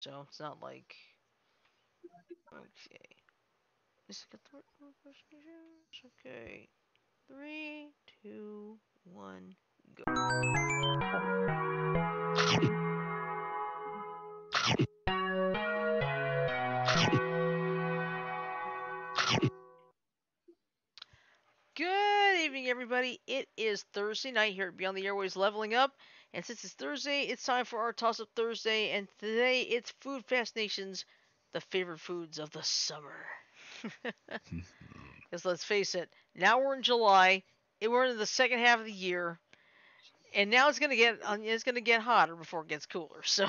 so it's not like okay. Is it got the right questions? Okay. 3, 2, 1, go. Good evening, everybody. It is Thursday night here at Beyond the Airways Leveling Up. And since it's Thursday, it's time for our Toss Up Thursday. And today it's Food Fascinations, the favorite foods of the summer. Because let's face it, now we're in July, we're in the second half of the year, and now it's gonna get hotter before it gets cooler. So,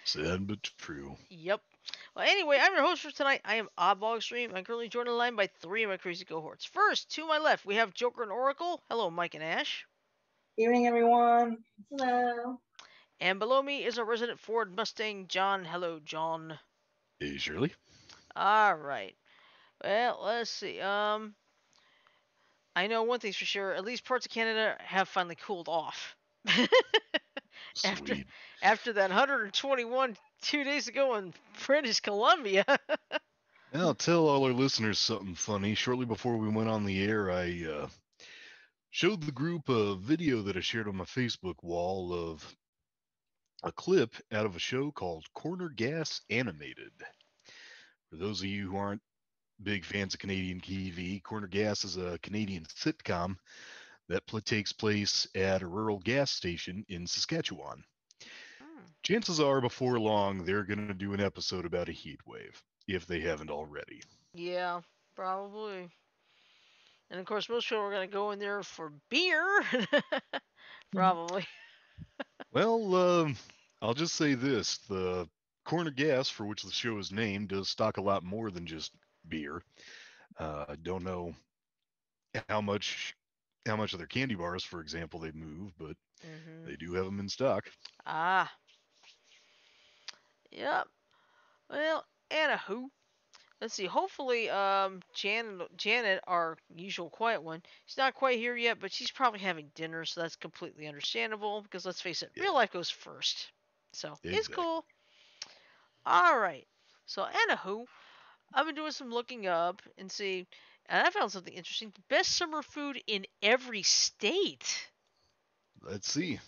Sad but true. yep. Well, anyway, I'm your host for tonight. I am Oddball Extreme. I'm currently joined on the line by three of my crazy cohorts. First, to my left, we have Joker and Oracle. Hello, Mike and Ash. Evening, everyone. Hello. And below me is our resident Ford Mustang, John. Hello, John. Hey, Shirley. All right. Well, let's see. I know one thing's for sure. At least parts of Canada have finally cooled off. after Sweet. after that 121 2 days ago in British Columbia. I'll tell all our listeners something funny. Shortly before we went on the air, I showed the group a video that I shared on my Facebook wall of a clip out of a show called Corner Gas Animated. For those of you who aren't big fans of Canadian TV, Corner Gas is a Canadian sitcom that takes place at a rural gas station in Saskatchewan. Hmm. Chances are, before long, they're going to do an episode about a heat wave, if they haven't already. Yeah, probably. And of course, most people are gonna go in there for beer. Probably. Well, I'll just say this: the Corner Gas, for which the show is named, does stock a lot more than just beer. I don't know how much of their candy bars, for example, they move, but Mhm. they do have them in stock. Ah. Yep. Well, anywho, let's see. Hopefully, Janet, our usual quiet one, she's not quite here yet, but she's probably having dinner, so that's completely understandable. Because let's face it, real Yeah, life goes first. So it's exactly. cool. All right. So anywho, I've been doing some looking up and see, and I found something interesting. The best summer food in every state. Let's see.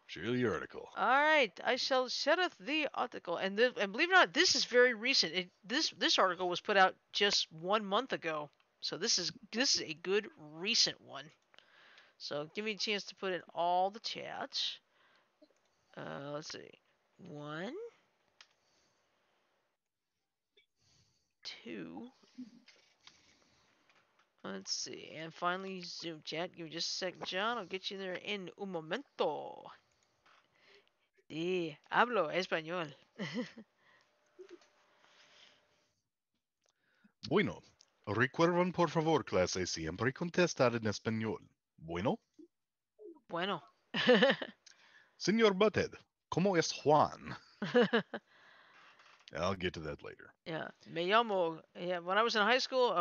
Share the article. All right, I shall setteth the article, and believe it or not, this is very recent. This article was put out just 1 month ago, so this is a good recent one. So give me a chance to put in all the chats. Let's see, one, two. Let's see, and finally Zoom chat. Give me just a second, John. I'll get you there in un momento. Sí, hablo español. Bueno. Recuerdan por favor, clase, siempre contestar en español. Bueno. Bueno. Senor Butthead, ¿cómo es Juan? I'll get to that later. Yeah, me llamo. Yeah, when I was in high school,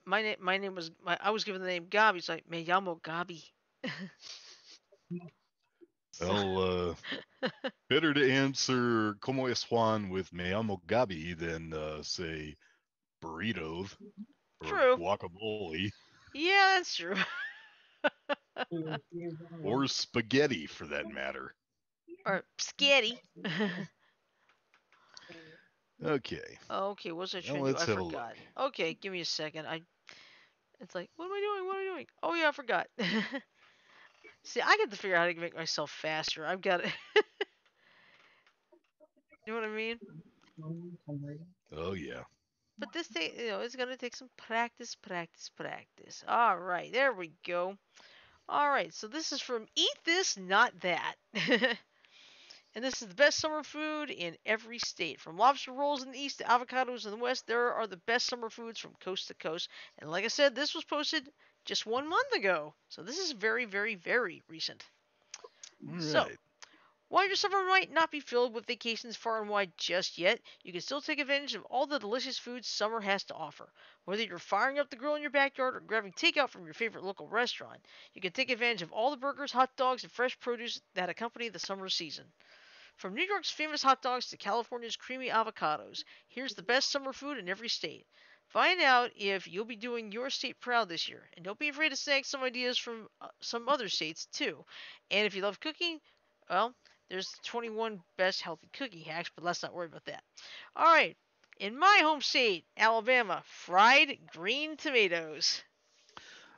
my name was I was given the name Gabi. It's like me llamo Gabi. So, Well, better to answer "Como es Juan" with "Me llamo Gabi" than say burritos or true. guacamole Yeah, that's true. or spaghetti for that matter. Or sketty. Okay, Okay, what was I now trying to do? let's I have a look. forgot. Okay, give me a second. It's like, what am I doing? What am I doing? Oh yeah, I forgot. See, I get to figure out how to make myself faster. I've got it. You know what I mean? Oh yeah. But it's gonna take some practice, practice, practice. All right, there we go. All right, so this is from Eat This, Not That. And this is the best summer food in every state. From lobster rolls in the east to avocados in the west, there are the best summer foods from coast to coast. And like I said, this was posted just 1 month ago. So this is very, very, very recent. All So, right. while your summer might not be filled with vacations far and wide just yet, you can still take advantage of all the delicious foods summer has to offer. Whether you're firing up the grill in your backyard or grabbing takeout from your favorite local restaurant, you can take advantage of all the burgers, hot dogs, and fresh produce that accompany the summer season. From New York's famous hot dogs to California's creamy avocados, here's the best summer food in every state. Find out if you'll be doing your state proud this year. And don't be afraid to snag some ideas from some other states, too. And if you love cooking, well, there's the 21 best healthy cooking hacks, but let's not worry about that. All right. In my home state, Alabama, fried green tomatoes.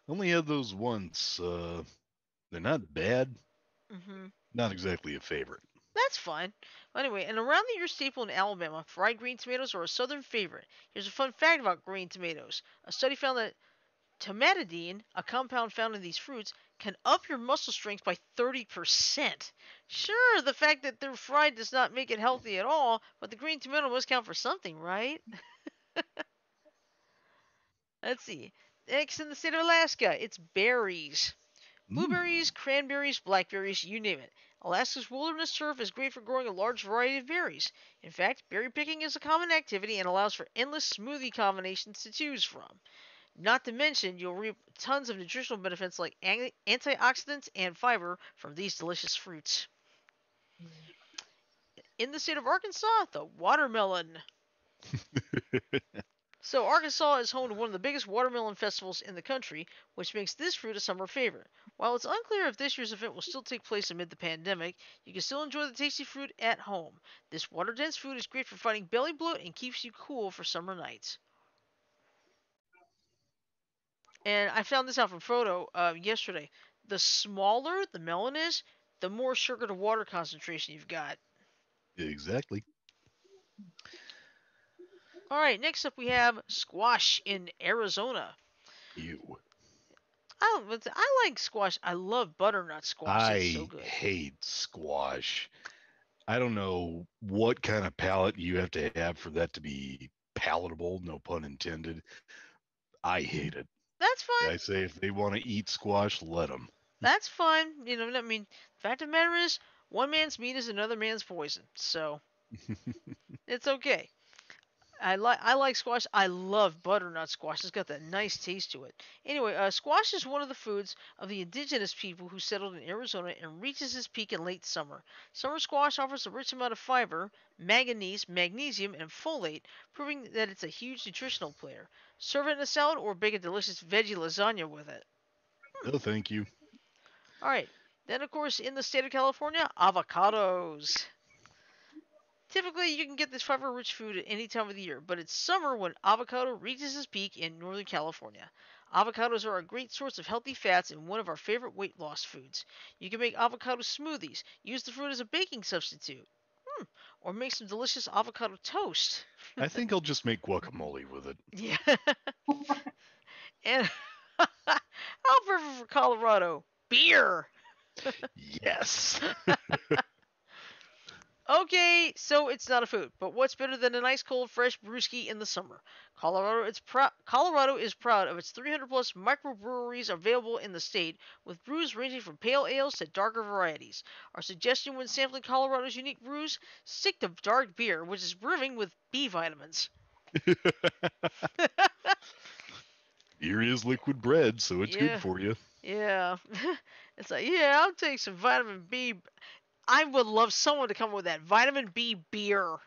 Only had those once. They're not bad. Mm-hmm. Not exactly a favorite. That's fine. Anyway, an around the year staple in Alabama, fried green tomatoes are a southern favorite. Here's a fun fact about green tomatoes. A study found that tomatidine, a compound found in these fruits, can up your muscle strength by 30%. Sure, the fact that they're fried does not make it healthy at all, but the green tomato must count for something, right? Let's see. Next in the state of Alaska, it's berries. Blueberries, Mm. cranberries, blackberries, you name it. Alaska's wilderness turf is great for growing a large variety of berries. In fact, berry picking is a common activity and allows for endless smoothie combinations to choose from. Not to mention, you'll reap tons of nutritional benefits like antioxidants and fiber from these delicious fruits. In the state of Arkansas, the watermelon. So, Arkansas is home to one of the biggest watermelon festivals in the country, which makes this fruit a summer favorite. While it's unclear if this year's event will still take place amid the pandemic, you can still enjoy the tasty fruit at home. This water dense food is great for fighting belly bloat and keeps you cool for summer nights. And I found this out from Frodo yesterday. The smaller the melon is, the more sugar to water concentration you've got. Exactly. All right, next up we have squash in Arizona. Ew. I like squash. I love butternut squash. It's so I good. hate squash. I don't know what kind of palate you have to have for that to be palatable, no pun intended. I hate it. That's fine. I say if they want to eat squash, let them. That's fine. I mean, the fact of the matter is, one man's meat is another man's poison. So it's okay. I like squash. I love butternut squash. It's got that nice taste to it. Anyway, squash is one of the foods of the indigenous people who settled in Arizona and reaches its peak in late summer. Summer squash offers a rich amount of fiber, manganese, magnesium, and folate, proving that it's a huge nutritional player. Serve it in a salad or bake a delicious veggie lasagna with it. No, thank you. All right. Then, of course, in the state of California, avocados. Typically, you can get this fiber-rich food at any time of the year, but it's summer when avocado reaches its peak in Northern California. Avocados are a great source of healthy fats and one of our favorite weight loss foods. You can make avocado smoothies, use the fruit as a baking substitute, or make some delicious avocado toast. I think I'll just make guacamole with it. Yeah. And how perfect for Colorado. Beer. Yes. Okay, so it's not a food, but what's better than a nice cold fresh brewski in the summer? Colorado is proud of its 300 plus microbreweries available in the state, with brews ranging from pale ales to darker varieties. Our suggestion when sampling Colorado's unique brews: stick to dark beer, which is brewing with B vitamins. Beer is liquid bread, so it's good Yeah, for you. yeah. It's like, yeah, I'll take some vitamin B. I would love someone to come up with that vitamin B beer.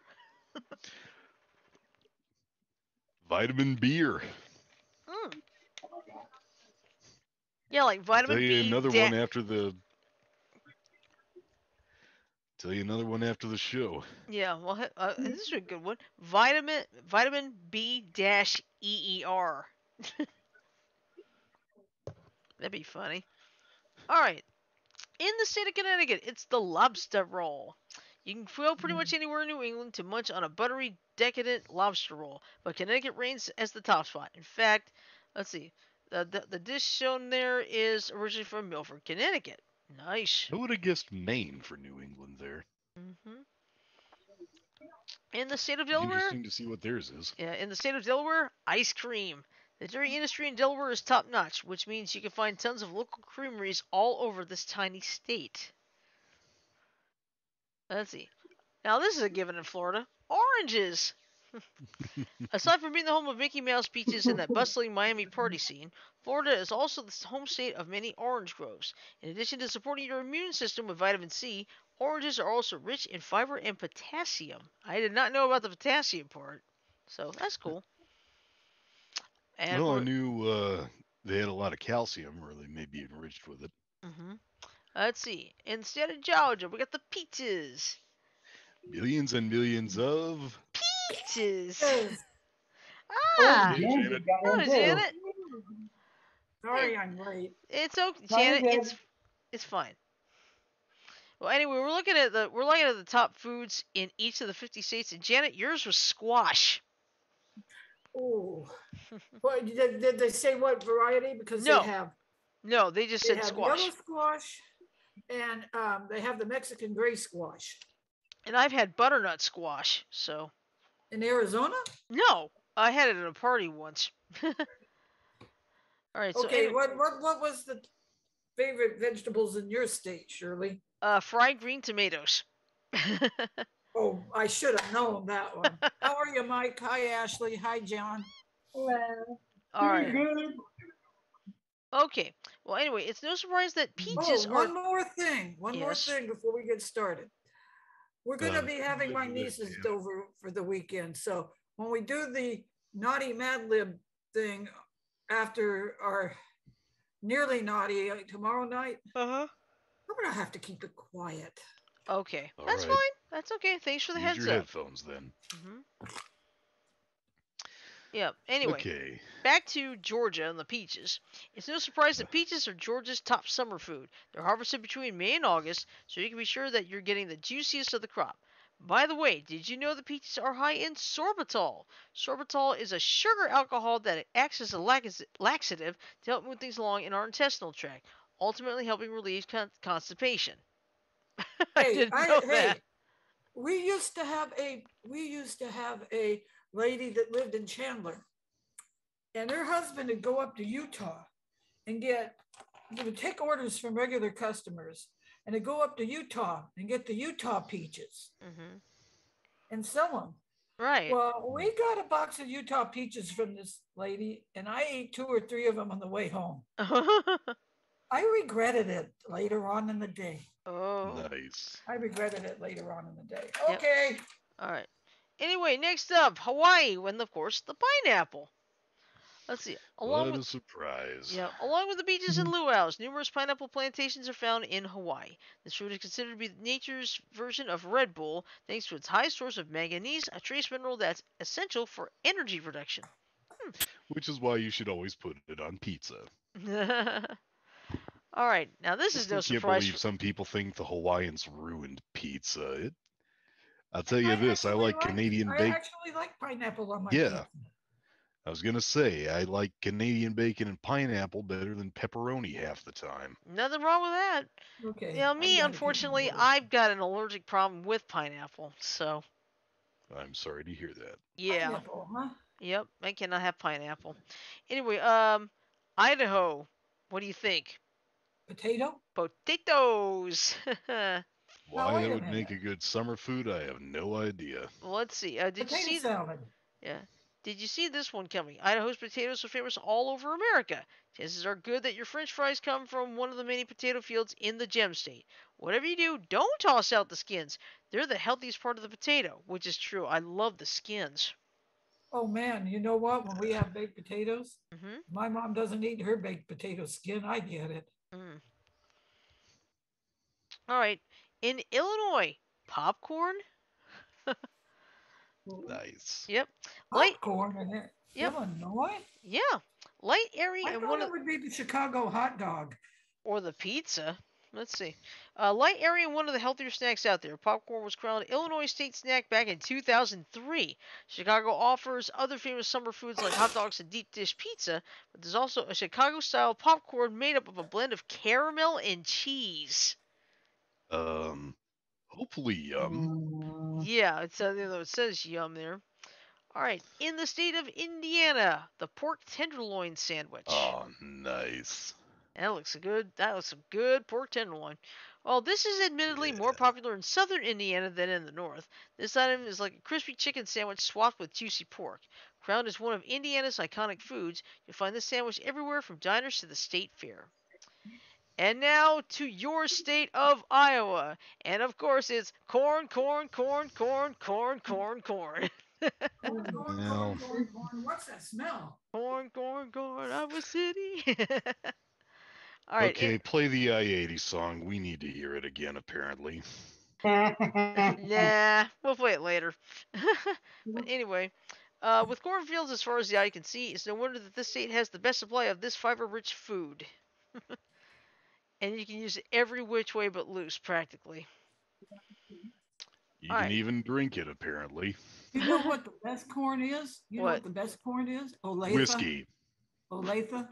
Vitamin beer. Mm. Yeah, like I'll tell vitamin you B. another one after the. Tell you another one after the show. Yeah, well, this is a good one. Vitamin B dash EER. That'd be funny. All right, in the state of Connecticut, it's the lobster roll. You can go pretty much anywhere in New England to munch on a buttery, decadent lobster roll, but Connecticut reigns as the top spot. In fact, let's see, the dish shown there is originally from Milford, Connecticut. Nice. I would have guessed Maine for New England there. hmm In the state of Be Delaware, interesting to see what theirs is. yeah, in the state of Delaware, ice cream. The dairy industry in Delaware is top notch, which means you can find tons of local creameries all over this tiny state. Let's see. Now, this is a given in Florida: oranges. Aside from being the home of Mickey Mouse beaches and that bustling Miami party scene, Florida is also the home state of many orange groves. In addition to supporting your immune system with vitamin C, Oranges are also rich in fiber and potassium. I did not know about the potassium part, so that's cool. And of Well, I course, knew they had a lot of calcium, or they may be enriched with it. hmm let's see. Instead of Georgia, we got the peaches. Millions and millions of. Peaches. Yes. Oh, Ah, Okay, Janet Janet. got one hello, too. Janet. It, Sorry, I'm late. it's okay, No, you're Janet. good. It's fine. Well, anyway, we're looking at the top foods in each of the 50 states, and Janet, yours was squash. Oh, well, did they say what variety? Because No, no, they just they said have yellow squash. squash, and they have the Mexican gray squash And I've had butternut squash, so in Arizona. no, I had it at a party once. All right, so Okay, anyway, what was the favorite vegetables in your state, Shirley? fried green tomatoes. Oh, I should have known that one. How are you, Mike? Hi, Ashley. Hi, John. Hello. All Pretty right. good. Okay. Well, anyway, it's no surprise that Oh, peaches are one more thing. One more yes. thing before we get started. We're going to be having my Good, nieces yeah. over for the weekend. So when we do the naughty Mad Lib thing after our nearly naughty tomorrow night, Uh huh. I'm going to have to keep it quiet. Okay, All that's right. fine. That's okay. Thanks for the Use heads your up. headphones then. Mhm. Yeah. Anyway, Okay. back to Georgia and the peaches. It's no surprise that peaches are Georgia's top summer food. They're harvested between May and August, so you can be sure that you're getting the juiciest of the crop. By the way, did you know the peaches are high in sorbitol? Sorbitol is a sugar alcohol that acts as a laxative to help move things along in our intestinal tract, ultimately helping relieve constipation. I didn't know that. Hey, we used to have a lady that lived in Chandler, and her husband would go up to Utah and he would take orders from regular customers, and to go up to Utah and get the Utah peaches Hmm. and sell them. Right. Well, we got a box of Utah peaches from this lady, and I ate two or three of them on the way home. I regretted it later on in the day. Oh. Nice. I regretted it later on in the day. Yep. Okay. All right. Anyway, next up, Hawaii, and of course the pineapple. Let's see. What a surprise. Along with the beaches and luau's, numerous pineapple plantations are found in Hawaii. This fruit is considered to be nature's version of Red Bull, thanks to its high source of manganese, a trace mineral that's essential for energy production. Which is why you should always put it on pizza. All right, now this I is no still can't surprise believe for. some people think the Hawaiians ruined pizza. I'll tell I you this, I actually like like Canadian I bacon. actually like pineapple on my Yeah, pizza. I was gonna say I like Canadian bacon and pineapple better than pepperoni half the time. Nothing wrong with that. Okay, I've Me, got to get my unfortunately, words. I've got an allergic problem with pineapple. So, I'm sorry to hear that. yeah. Pineapple, huh? Yep, I cannot have pineapple. Anyway, Idaho. What do you think? Potato? Potatoes. Now Why wait that a would make minute. a good summer food, I have no idea. Let's see. Potato salad. Yeah. Did you see this one coming? Idaho's potatoes are famous all over America. Chances are good that your French fries come from one of the many potato fields in the Gem State. Whatever you do, don't toss out the skins. They're the healthiest part of the potato, which is true. I love the skins. Oh man, you know what? When we have baked potatoes, Mm-hmm. my mom doesn't eat her baked potato skin. I get it. Mm. All right. In Illinois, popcorn. Nice. Yep. Light. Popcorn in Yep. Illinois? Yeah. Light, airy, I and thought it would be the Chicago hot dog. or the pizza. Let's see. Light, airy, and one of the healthier snacks out there. Popcorn was crowned Illinois State Snack back in 2003. Chicago offers other famous summer foods like hot dogs and deep dish pizza, but there's also a Chicago-style popcorn made up of a blend of caramel and cheese. Um, hopefully yum. Yeah, it says yum there. All right, in the state of Indiana, the pork tenderloin sandwich. Oh, nice. That looks good. That looks some good pork tenderloin. Well, this is admittedly more Yeah. popular in southern Indiana than in the north. This item is like a crispy chicken sandwich swapped with juicy pork. Crowned as one of Indiana's iconic foods, you'll find this sandwich everywhere from diners to the state fair. And now to your state of Iowa. And of course, it's corn, corn, corn, corn, corn, corn, corn. Corn, corn, corn, Well, corn, corn. What's that smell? Corn, corn, corn, Iowa City. All right. okay, play the I-80 song. We need to hear it again, apparently. Nah, we'll play it later. But anyway, with cornfields as far as the eye can see, it's no wonder that this state has the best supply of this fiber-rich food. And you can use it every which way but loose, practically. You All can right. even drink it, apparently. You know what the best corn is? You know What? what the best corn is? Olathe. Whiskey. Olathe.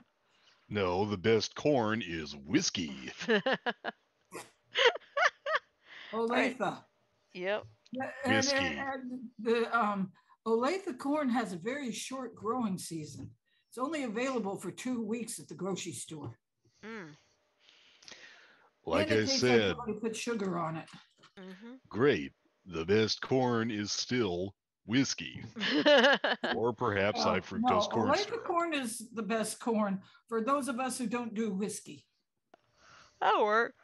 No, the best corn is whiskey. All right. Olathe. Yep. Whiskey. And the Olathe corn has a very short growing season. It's only available for 2 weeks at the grocery store. Mm. Like And it I tastes like said, somebody put sugar on it. Mm-hmm. great. The best corn is still whiskey. Or perhaps high fructose No, corn Olathe syrup. corn is the best corn for those of us who don't do whiskey. That'll work.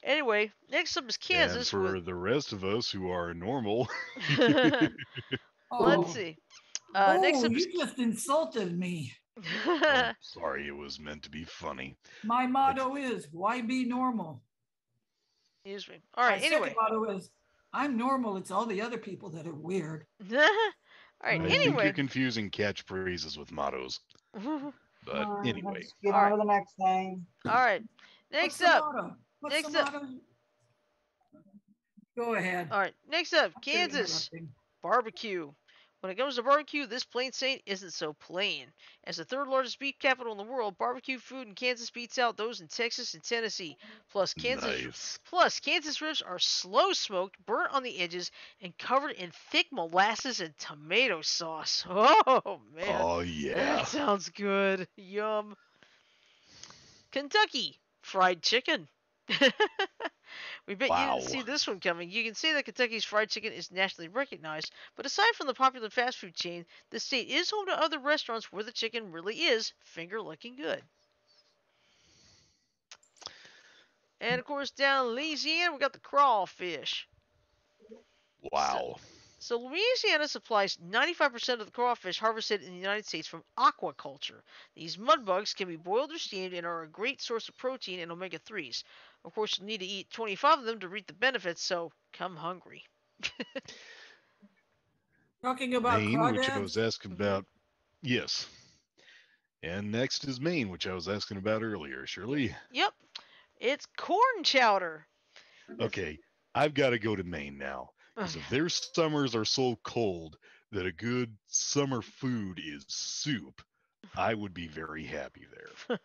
Anyway, next up is And Kansas with. for the rest of us who are normal, Let's Oh, see. Next oh, up is. you just insulted me. I'm sorry, it was meant to be funny. My Like, motto is, why be normal? Excuse me. All My right. second Anyway. motto is, I'm normal. It's all the other people that are weird. All right. I think you're Anyway. confusing catchphrases with mottos. All But anyway, Let's get on right. to the next thing. All right. What's Next the up. motto? What's the Next up. motto? Go ahead. All right. Next up, I'm Kansas interrupting. barbecue. When it comes to barbecue, this plain saint isn't so plain. As the third largest beef capital in the world, barbecue food in Kansas beats out those in Texas and Tennessee. nice. Kansas ribs are slow smoked, burnt on the edges, and covered in thick molasses and tomato sauce. Oh man, Oh, that yeah. sounds good. Yum. Kentucky fried chicken. We bet you didn't Wow. see this one coming. You can say that Kentucky's fried chicken is nationally recognized, but aside from the popular fast food chain, the state is home to other restaurants where the chicken really is finger licking good. And of course, down in Louisiana, we got the crawfish. So, Wow. so Louisiana supplies 95% of the crawfish harvested in the United States from aquaculture. These mud bugs can be boiled or steamed and are a great source of protein and omega 3s. Of course, you'll need to eat 25 of them to reap the benefits, so come hungry. Talking about Maine, which I was crawdads. asking about. Yes. And next is Maine, which I was asking about earlier. Shirley? Yep, it's corn chowder. Okay, I've got to go to Maine now. Because if their summers are so cold that a good summer food is soup, I would be very happy there.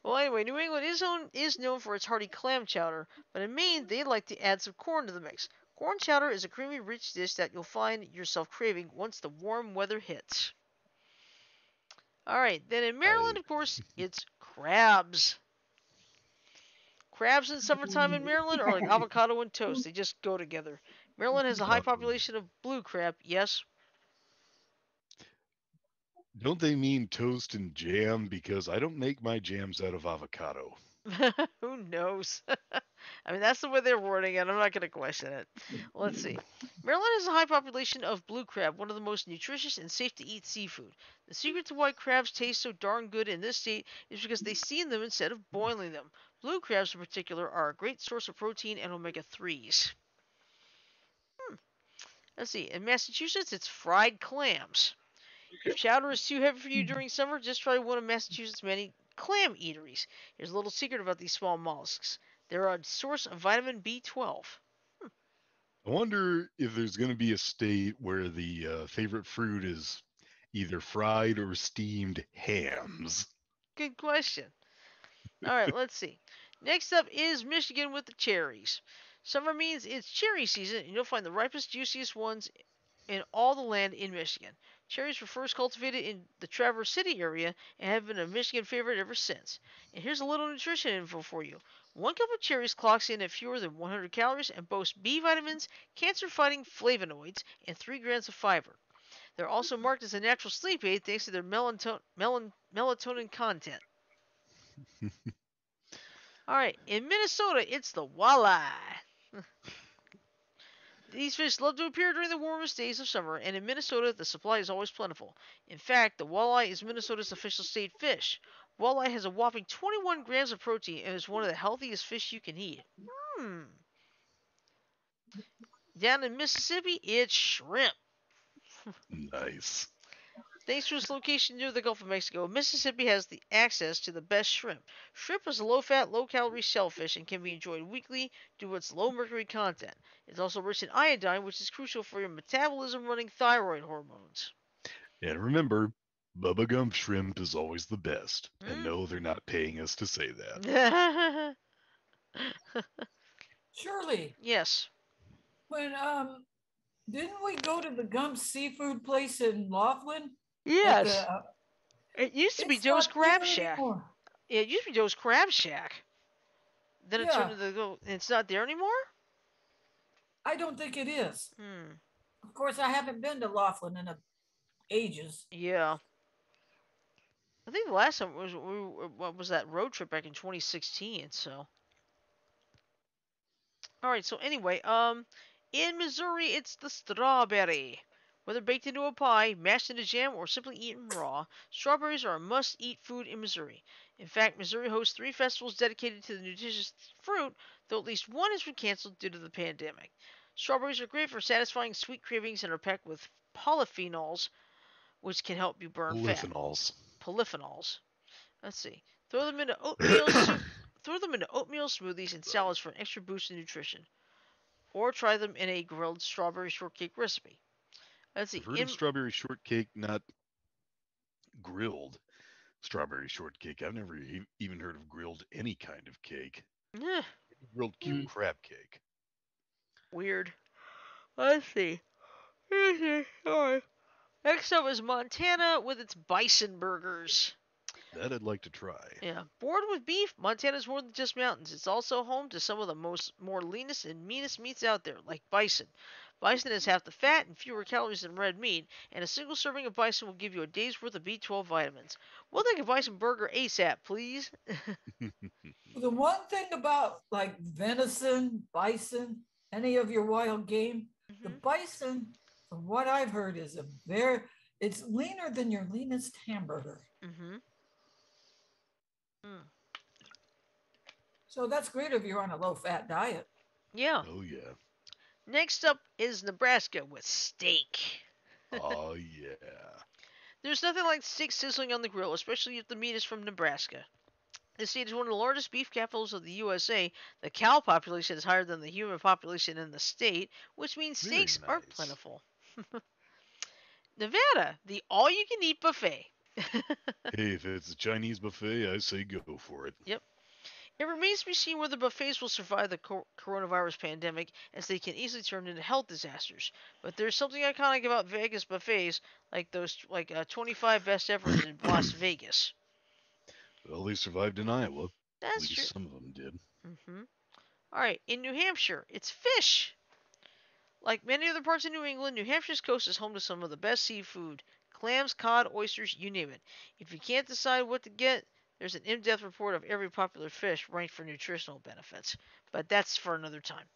Well, anyway, New England is known for its hearty clam chowder, but in Maine they like to add some corn to the mix. Corn chowder is a creamy, rich dish that you'll find yourself craving once the warm weather hits. All right, then in Maryland, I of course, it's crabs. Crabs in summertime in Maryland are like avocado and toast. They just go together. Maryland has a high population of blue crab. Yes. don't they mean toast and jam? Because I don't make my jams out of avocado. Who knows? I mean, that's the way they're wording it. I'm not going to question it. Let's see. Maryland has a high population of blue crab, one of the most nutritious and safe to eat seafood. The secret to why crabs taste so darn good in this state is because they steam them instead of boiling them. Blue crabs, in particular, are a great source of protein and omega 3s. Let's see. In Massachusetts, it's fried clams. If chowder is too heavy for you during summer, just try one of Massachusetts' many clam eateries. Here's a little secret about these small mollusks. They're a source of vitamin B12. I wonder if there's going to be a state where the favorite fruit is either fried or steamed hams. Good question. All right, let's see. Next up is Michigan with the cherries. Summer means it's cherry season, and you'll find the ripest, juiciest ones in all the land in Michigan. Cherries were first cultivated in the Traverse City area and have been a Michigan favorite ever since. And here's a little nutrition info for you. One cup of cherries clocks in at fewer than 100 calories and boasts B vitamins, cancer-fighting flavonoids, and 3 grams of fiber. They're also marked as a natural sleep aid thanks to their melatonin content. All right, in Minnesota, it's the walleye. These fish love to appear during the warmest days of summer, and in Minnesota, the supply is always plentiful. In fact, the walleye is Minnesota's official state fish. Walleye has a whopping 21 grams of protein and is one of the healthiest fish you can eat. Hmm. Down in Mississippi, it's shrimp. Nice. Thanks to its location near the Gulf of Mexico, Mississippi has the access to the best shrimp. Shrimp is a low-fat, low-calorie shellfish and can be enjoyed weekly due to its low mercury content. It's also rich in iodine, which is crucial for your metabolism running thyroid hormones. And remember, Bubba Gump shrimp is always the best. And Mm. no, they're not paying us to say that. Shirley, Yes. when didn't we go to the Gump seafood place in Laughlin? At the Yes. It used to be it's Joe's not Crab there Shack. anymore. It used to be Joe's Crab Shack. Then it turned Yeah, into the. It's not there anymore? I don't think it is. Hmm. Of course, I haven't been to Laughlin in ages. Yeah. I think the last time was what was that road trip back in 2016. So, all right. So anyway, in Missouri, it's the strawberry. Whether baked into a pie, mashed into jam, or simply eaten raw, strawberries are a must-eat food in Missouri. In fact, Missouri hosts 3 festivals dedicated to the nutritious fruit, though at least one has been canceled due to the pandemic. Strawberries are great for satisfying sweet cravings and are packed with polyphenols, which can help you burn fat. Polyphenols. Polyphenols. Let's see. Throw them into oatmeal soup. Throw them into oatmeal smoothies and Sorry. salads for an extra boost in nutrition. Or try them in a grilled strawberry shortcake recipe. Let's I've see. heard of In strawberry shortcake, not grilled strawberry shortcake. I've never even heard of grilled any kind of cake. eh, Grilled crab cake. weird. Let's see. Alright. Next up is Montana with its bison burgers. That I'd like to try. Yeah, bored with beef? Montana's more than just mountains. It's also home to some of the more leanest and meanest meats out there, like bison. Bison has half the fat and fewer calories than red meat, and a single serving of bison will give you a day's worth of B12 vitamins. We'll take a bison burger ASAP, please. The one thing about like venison, bison, any of your wild game, the Mhm. bison, from what I've heard, is it's leaner than your leanest hamburger. Mhm. Mm. So that's great if you're on a low fat diet. Yeah. Oh, yeah. Next up is Nebraska with steak. Oh, yeah. There's nothing like steak sizzling on the grill, especially if the meat is from Nebraska. The state is one of the largest beef capitals of the USA. The cow population is higher than the human population in the state, which means Very steaks are nice. plentiful. Nevada, the all you can eat buffet. Hey, if it's a Chinese buffet, I say go for it. Yep. It remains to be seen whether buffets will survive the coronavirus pandemic, as they can easily turn into health disasters. But there's something iconic about Vegas buffets, like those 25 best efforts in Las Vegas. Well, they survived in Iowa. At That's true. least some of them did. All right, in New Hampshire, it's fish. Like many other parts of New England, New Hampshire's coast is home to some of the best seafood: clams, cod, oysters, you name it. If you can't decide what to get, there's an in-depth report of every popular fish ranked for nutritional benefits. But that's for another time.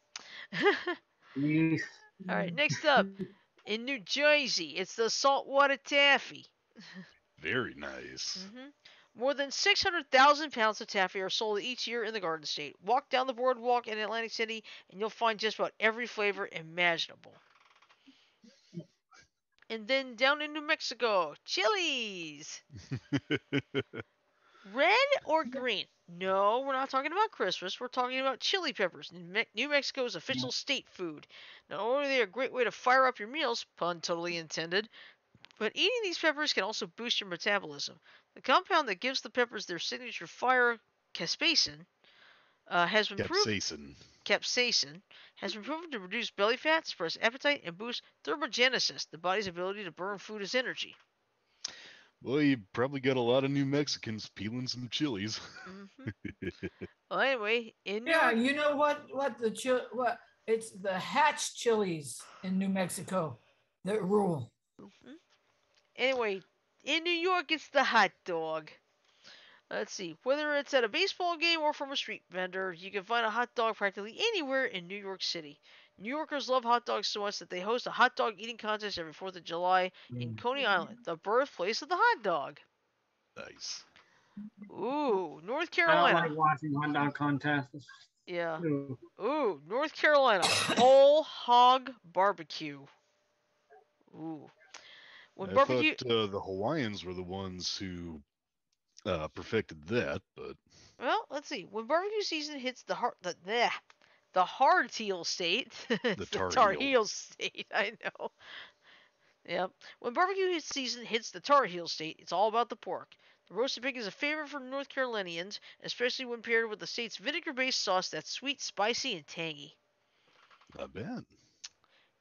All right, next up, in New Jersey, it's the saltwater taffy. Very nice. More than 600,000 pounds of taffy are sold each year in the Garden State. Walk down the boardwalk in Atlantic City, and you'll find just about every flavor imaginable. And then down in New Mexico, chilies. Red or green? No, we're not talking about Christmas. We're talking about chili peppers, New Mexico's official state food. Not only are they a great way to fire up your meals, pun totally intended, but eating these peppers can also boost your metabolism. The compound that gives the peppers their signature fire, capsaicin, has been proved Capsaicin. capsaicin has been proven to reduce belly fat, suppress appetite, and boost thermogenesis, the body's ability to burn food as energy. Well, you probably got a lot of New Mexicans peeling some chilies. hmm Well, anyway, in New Yeah, York, you know what it's the hatch chilies in New Mexico that rule. anyway, in New York, it's the hot dog. Let's see. Whether it's at a baseball game or from a street vendor, you can find a hot dog practically anywhere in New York City. New Yorkers love hot dogs so much that they host a hot dog eating contest every 4th of July in Coney Island, the birthplace of the hot dog. Nice. Ooh, North I don't like Carolina. watching hot dog contests. Yeah. Ew. Ooh, North Carolina. Whole hog barbecue. Ooh. When I thought barbecue. the Hawaiians were the ones who perfected that, but Well, let's see. When barbecue season hits the hard heel state, the it's the Tar Tar Heel. Heel state. I know. Yep. When barbecue season hits the Tar Heel state, it's all about the pork. The roasted pig is a favorite for North Carolinians, especially when paired with the state's vinegar-based sauce that's sweet, spicy, and tangy. Not bad.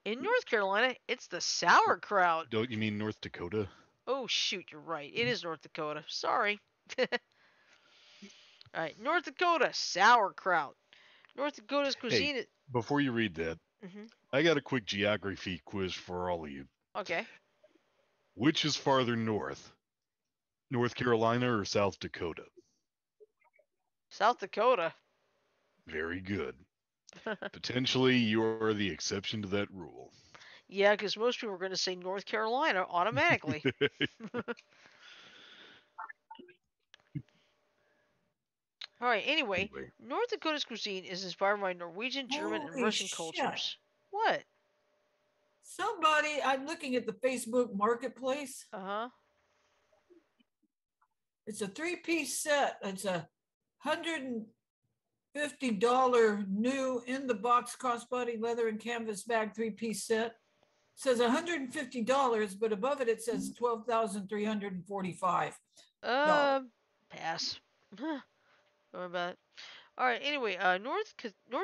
In North Carolina, it's the sauerkraut. Don't you mean North Dakota? Oh shoot, you're right. It is North Dakota. Sorry. All right, North Dakota sauerkraut. North Dakota's Hey, cuisine is. before you read that, I got a quick geography quiz for all of you. Okay. Which is farther north, North Carolina or South Dakota? South Dakota. Very good. Potentially, you're the exception to that rule. Yeah, because most people are going to say North Carolina automatically. All right, anyway, Anyway, North Dakota's cuisine is inspired by Norwegian, German, and Holy Russian shit. cultures. What? Somebody, I'm looking at the Facebook marketplace. Uh huh. It's a three-piece set. It's a $150 new in the box crossbody leather and canvas bag three-piece set. It says $150, but above it says 12,345. Uh, pass. What about it? All right. Anyway, North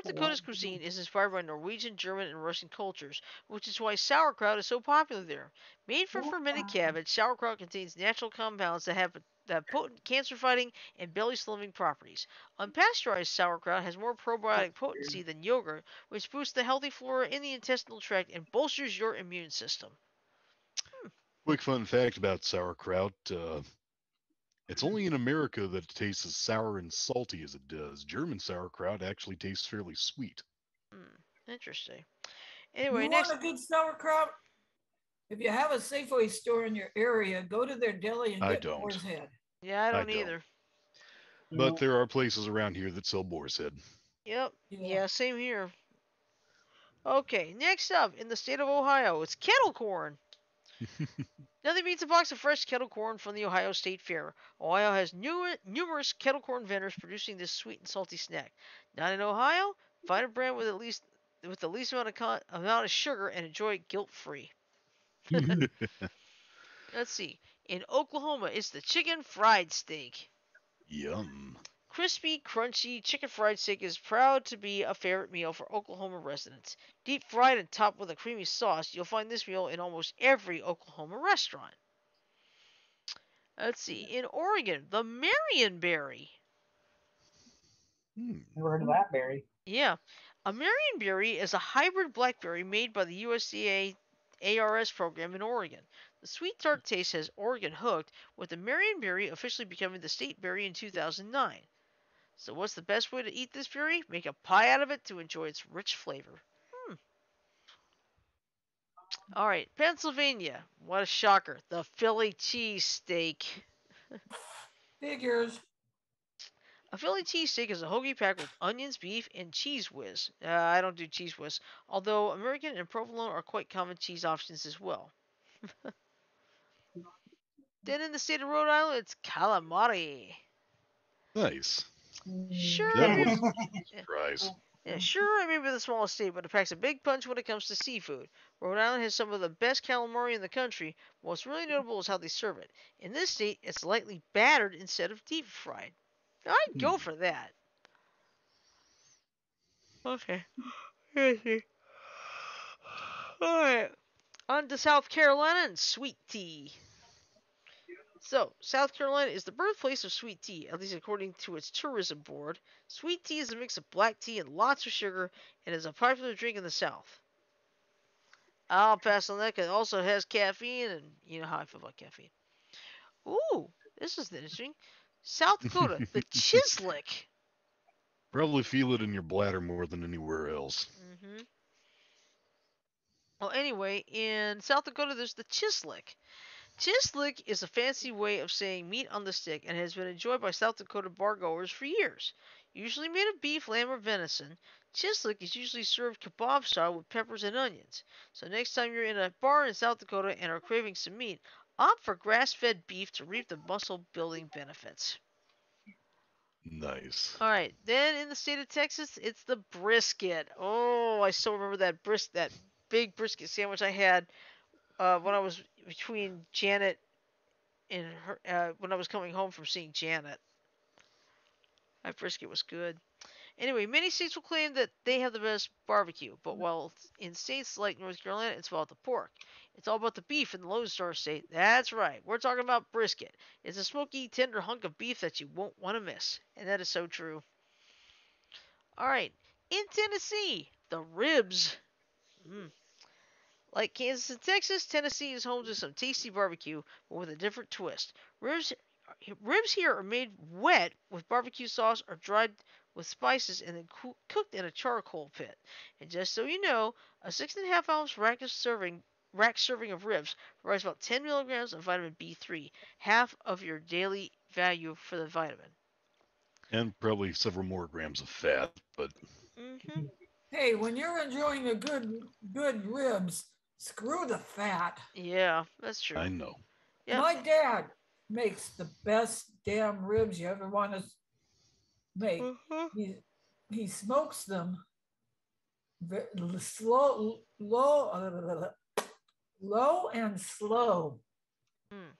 Dakota's cuisine is inspired by Norwegian, German, and Russian cultures, which is why sauerkraut is so popular there. Made from fermented cabbage, sauerkraut contains natural compounds that potent cancer-fighting and belly-slimming properties. Unpasteurized sauerkraut has more probiotic potency than yogurt, which boosts the healthy flora in the intestinal tract and bolsters your immune system. quick fun fact about sauerkraut. It's only in America that it tastes as sour and salty as it does. German sauerkraut actually tastes fairly sweet. Hmm, interesting. You Anyway, want next. a good sauerkraut? If you have a Safeway store in your area, go to their deli and I get don't. Boar's Head. Yeah, I I don't don't. either. But there are places around here that sell boar's head. Yep. Yeah. Yeah, same here. Okay, next up in the state of Ohio, it's kettle corn. Nothing beats a box of fresh kettle corn from the Ohio State Fair. Ohio has numerous kettle corn vendors producing this sweet and salty snack. Not in Ohio? Find a brand with the least amount of sugar and enjoy it guilt-free. Let's see. In Oklahoma, it's the chicken fried steak. Yum. Crispy, crunchy chicken fried steak is proud to be a favorite meal for Oklahoma residents. Deep fried and topped with a creamy sauce, you'll find this meal in almost every Oklahoma restaurant. Let's see. In Oregon, the Marionberry. Never heard of that berry. Yeah. A Marionberry is a hybrid blackberry made by the USDA ARS program in Oregon. The sweet tart taste has Oregon hooked, with the Marionberry officially becoming the state berry in 2009. So what's the best way to eat this berry? Make a pie out of it to enjoy its rich flavor. All right, Pennsylvania. What a shocker. The Philly cheesesteak. Figures. A Philly cheesesteak is a hoagie packed with onions, beef, and cheese whiz. I don't do cheese whiz, although American and provolone are quite common cheese options as well. Then in the state of Rhode Island, it's calamari. Nice. Sure, That maybe, was a surprise. yeah, sure, it may be the smallest state, but it packs a big punch when it comes to seafood. Rhode Island has some of the best calamari in the country. What's really notable is how they serve it. In this state, it's lightly battered instead of deep fried. I'd go Hmm. for that. Okay. Let's see. Alright. On to South Carolina and sweet tea. So, South Carolina is the birthplace of sweet tea, at least according to its tourism board. Sweet tea is a mix of black tea and lots of sugar and is a popular drink in the South. I'll pass on that because it also has caffeine, and you know how I feel about caffeine. Ooh, this is interesting. South Dakota, the chislic. Probably feel it in your bladder more than anywhere else. Mm-hmm. Well, anyway, in South Dakota, there's the chislic. Chislic is a fancy way of saying meat on the stick and has been enjoyed by South Dakota bargoers for years. Usually made of beef, lamb, or venison, chislic is usually served kebab style with peppers and onions. So next time you're in a bar in South Dakota and are craving some meat, opt for grass-fed beef to reap the muscle-building benefits. Nice. All right, then in the state of Texas, it's the brisket. Oh, I still remember that big brisket sandwich I had when I was between Janet and her when I was coming home from seeing Janet. That brisket was good. Anyway, many states will claim that they have the best barbecue, but while in states like North Carolina, it's about the pork. It's all about the beef in the Lone Star State. That's right. We're talking about brisket. It's a smoky, tender hunk of beef that you won't want to miss. And that is so true. All right. In Tennessee, the ribs. Mm. Like Kansas and Texas, Tennessee is home to some tasty barbecue, but with a different twist. Ribs here are made wet with barbecue sauce or dried with spices and then cooked in a charcoal pit. And just so you know, a 6.5 ounce rack serving of ribs provides about 10 milligrams of vitamin B3, half of your daily value for the vitamin. And probably several more grams of fat, but Mm-hmm. Hey, when you're enjoying a good ribs, screw the fat. Yeah, that's true. I know. Yep. My dad makes the best damn ribs you ever want to make. Uh-huh. He smokes them slow, low and slow. Mm.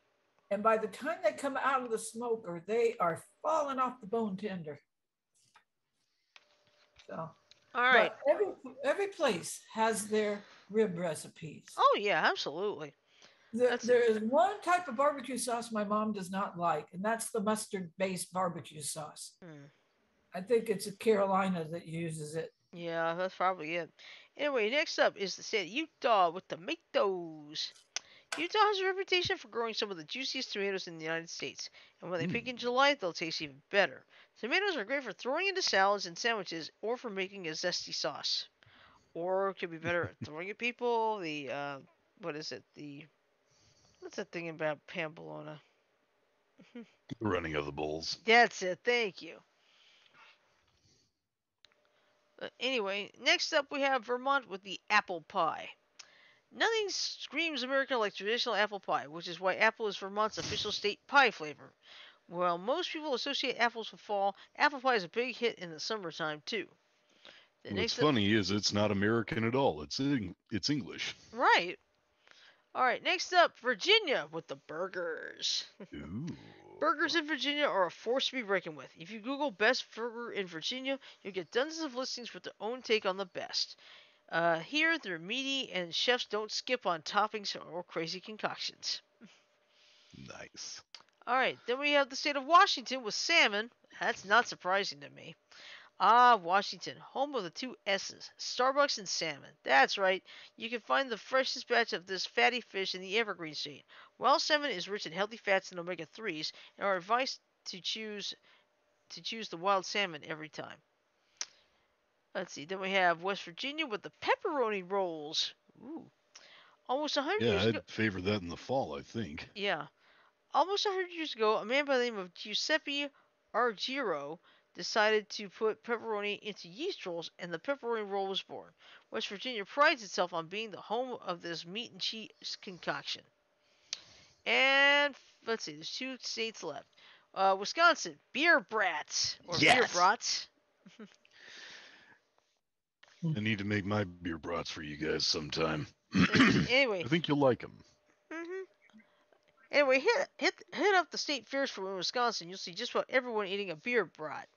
And by the time they come out of the smoker, they are falling off the bone tender. So, All right. but every place has their rib recipes. Oh yeah, absolutely. There is one type of barbecue sauce my mom does not like, and that's the mustard-based barbecue sauce. Hmm. I think it's Carolina that uses it. Yeah, that's probably it. Anyway, next up is the state of Utah with tomatoes. Utah has a reputation for growing some of the juiciest tomatoes in the United States, and when they pick in July, they'll taste even better. Tomatoes are great for throwing into salads and sandwiches, or for making a zesty sauce. Or it could be better at throwing at people. What is it? What's that thing about Pamplona? The running of the bulls. That's it. Thank you. Anyway, next up we have Vermont with the apple pie. Nothing screams America like traditional apple pie, which is why apple is Vermont's official state pie flavor. While most people associate apples with fall, apple pie is a big hit in the summertime too. What's funny is it's not American at all. It's English. Right. All right. Next up, Virginia with the burgers. Ooh. Burgers in Virginia are a force to be reckoned with. If you Google best burger in Virginia, you'll get dozens of listings with their own take on the best. Here, they're meaty, and chefs don't skip on toppings or crazy concoctions. Nice. All right, then we have the state of Washington with salmon. That's not surprising to me. Ah, Washington, home of the two S's, Starbucks and salmon. That's right, you can find the freshest batch of this fatty fish in the Evergreen State. While salmon is rich in healthy fats and omega-3s, and our advice to choose the wild salmon every time. Let's see, then we have West Virginia with the pepperoni rolls. Ooh, almost 100 Yeah, years ago. I'd favor that in the fall, I think. Yeah, almost 100 years ago, a man by the name of Giuseppe Argiro decided to put pepperoni into yeast rolls, and the pepperoni roll was born. West Virginia prides itself on being the home of this meat and cheese concoction. And let's see, there's two states left. Wisconsin, beer brats or beer Yes. brats. I need to make my beer brats for you guys sometime. Anyway, I think you'll like them. mm-hmm. Anyway, hit up the state fairs for Wisconsin. You'll see just about everyone eating a beer brat.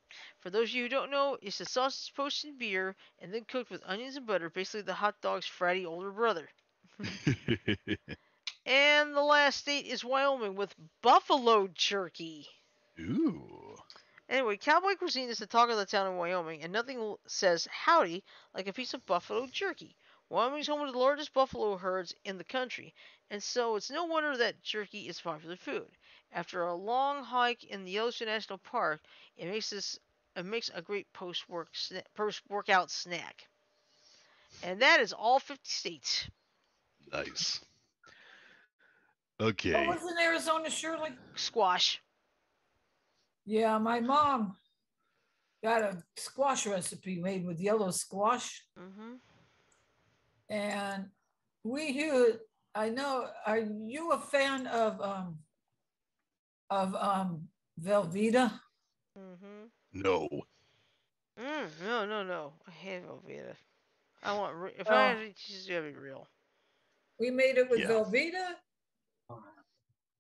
For those of you who don't know, it's a sausage poached in beer and then cooked with onions and butter, basically the hot dog's fratty older brother. And the last state is Wyoming with buffalo jerky. Ooh. Anyway, cowboy cuisine is the talk of the town in Wyoming, and nothing says howdy like a piece of buffalo jerky. Wyoming's home to the largest buffalo herds in the country, and so it's no wonder that jerky is popular food. After a long hike in the Yellowstone National Park, it makes a great post workout snack. And that is all 50 states. Nice. What Okay. was in Arizona, Shirley? Squash. Yeah, my mom got a squash recipe made with yellow squash, Mhm. and we use. I know. Are you a fan of Velveeta? Mhm. No. No, no, no. I hate Velveeta. If I had Well, to cheese, it gotta be real. we made it with Yeah. Velveeta,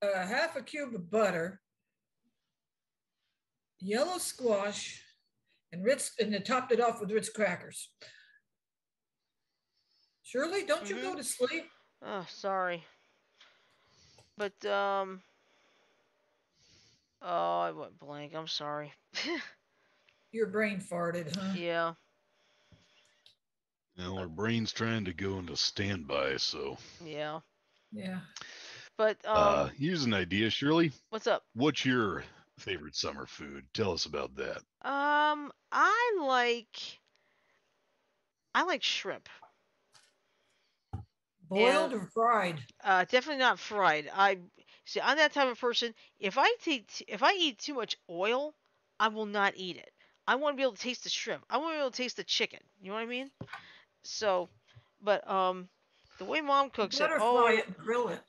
half a cube of butter, yellow squash, and Ritz, and they topped it off with Ritz crackers. Shirley, don't you go Mhm. to sleep? Oh, sorry. But oh, I went blank. I'm sorry. Your brain farted, huh? Yeah. Now our brain's trying to go into standby, so Yeah. Yeah. But here's an idea, Shirley. what's up? What's your favorite summer food? Tell us about that. I like shrimp, and Boiled or fried? definitely not fried. I see. I'm that type of person. If I eat too much oil, I will not eat it. I want to be able to taste the shrimp. I want to be able to taste the chicken. You know what I mean? So, but the way mom cooks it, Butterfly oh it and grill it.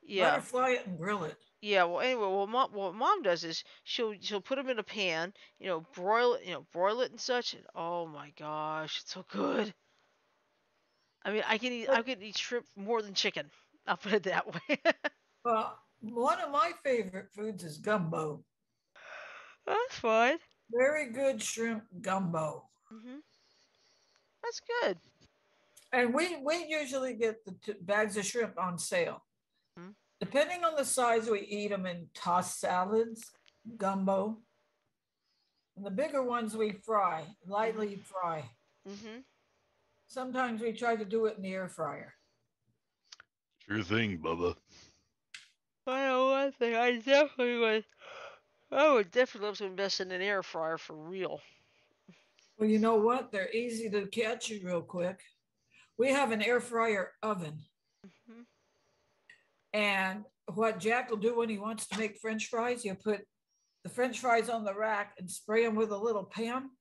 yeah, Butterfly it and grill it. yeah. Well, anyway, what mom does is she'll put them in a pan, broil it and such. And oh my gosh, it's so good. I mean, I But could eat shrimp more than chicken. I'll put it that way. one of my favorite foods is gumbo. That's fine. Very good shrimp gumbo. Mhm. That's good. And we usually get the bags of shrimp on sale. Mhm. Depending on the size, we eat them in tossed salads, gumbo. And the bigger ones we fry, Mhm. lightly fry. Mhm. Sometimes we try to do it in the air fryer. Sure thing, Bubba. I know one thing. I would definitely love to invest in an air fryer for real. Well, you know what? They're easy to catch real quick. We have an air fryer oven. Mhm. And what Jack will do when he wants to make French fries, he'll put the French fries on the rack and spray them with a little Pam.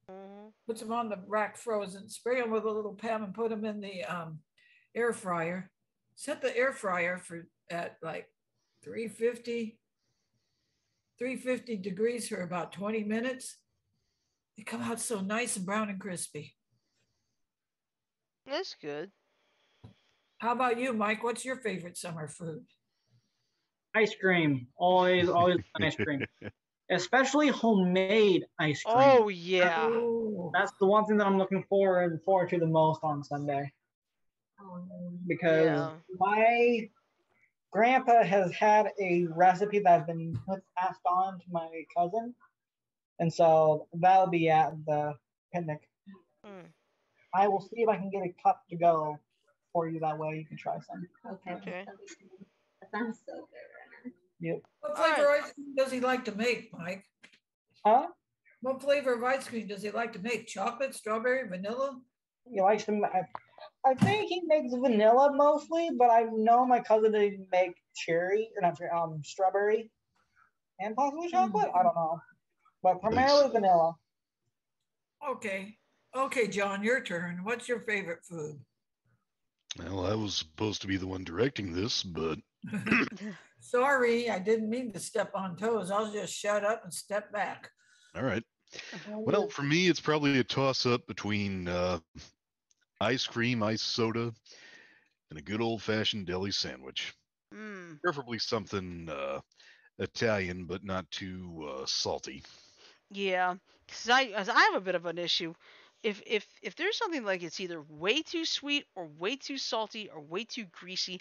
Mhm. Puts them on the rack frozen, spray them with a little Pam, and put them in the air fryer. Set the air fryer for at like 350, 350 degrees for about 20 minutes. They come out so nice and brown and crispy. That's good. How about you, Mike? What's your favorite summer food? Ice cream. Always ice cream. Especially homemade ice cream. Oh yeah. Oh, That's the one thing that I'm looking forward to the most on Sunday. Because Yeah. my grandpa has had a recipe that's been passed on to my cousin. And so that'll be at the picnic. Mm. I will see if I can get a cup to go for you. That way you can try some. Okay. Yep. what All right. flavor ice cream does he like to make, Mike? Huh? What flavor of ice cream does he like to make? Chocolate, strawberry, vanilla? He likes to. I think he makes vanilla mostly, but I know my cousin did make cherry or not cherry, strawberry and possibly chocolate. I don't know, but Nice. primarily vanilla. Okay. Okay, John, your turn. What's your favorite food? Well, I was supposed to be the one directing this, but Sorry, I didn't mean to step on toes. I'll just shut up and step back. all right. Well, for me, it's probably a toss up between ice cream, ice soda, and a good old fashioned deli sandwich. Mm. Preferably something Italian, but not too salty. Yeah. Cause I have a bit of an issue. If there's something like it's either way too sweet or way too salty or way too greasy,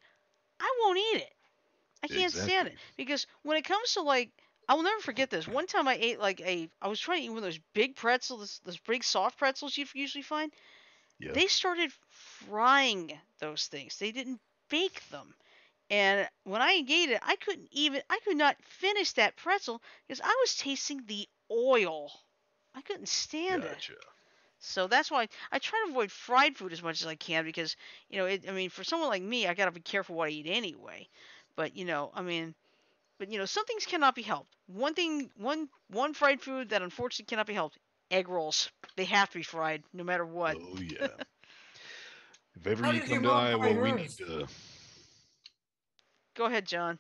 I won't eat it. I can't stand Exactly. it because when it comes to like, I will never forget this. One time I ate I was trying to eat one of those big pretzels, those big soft pretzels you usually find. Yeah. They started frying those things. They didn't bake them. And when I ate it, I could not finish that pretzel because I was tasting the oil. I couldn't stand it. Gotcha. So that's why I try to avoid fried food as much as I can because, I mean, for someone like me, I gotta be careful what I eat anyway. But some things cannot be helped. One fried food that unfortunately cannot be helped: egg rolls. They have to be fried no matter what. Oh yeah. If ever How you did your come to mom fry Iowa, we need hers? to. Go ahead, John.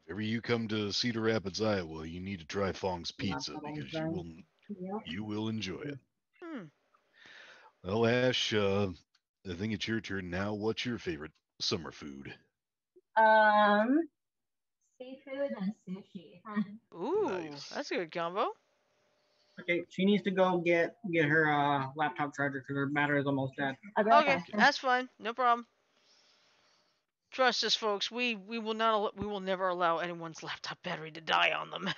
If ever you come to Cedar Rapids, Iowa, you need to try Fong's Not Pizza that old because thing. Yep. you will enjoy it. Hmm. Well, Ash, I think it's your turn now. What's your favorite summer food? Um, Seafood and sushi. Ooh, Nice. that's a good combo. Okay, she needs to go get her laptop charger because her battery is almost dead. Okay, Okay. Okay. that's fine. No problem. Trust us, folks. We will not. We will never allow anyone's laptop battery to die on them.